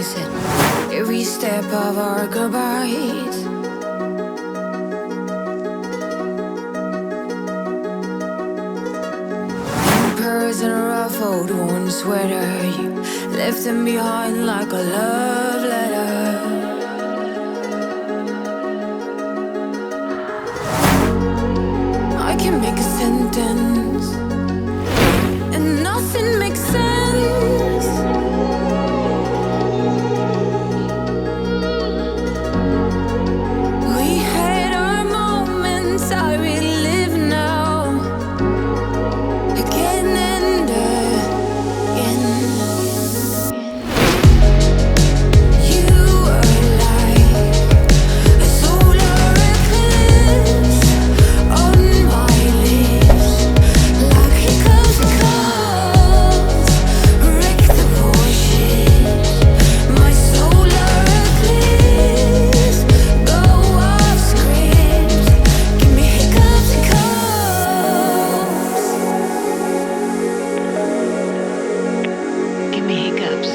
eyes at every step of our goodbyes. Pampers and a ruffled worn sweater, you left them behind like a love letter. I can make a sentence and nothing makes sense. We had our moments, I relive now, again and again. You were like a solar eclipse on my lips, like hiccups and coughs, wreck the bullshit. My solar eclipse, go off script, give me hiccups and coughs, give me hiccups.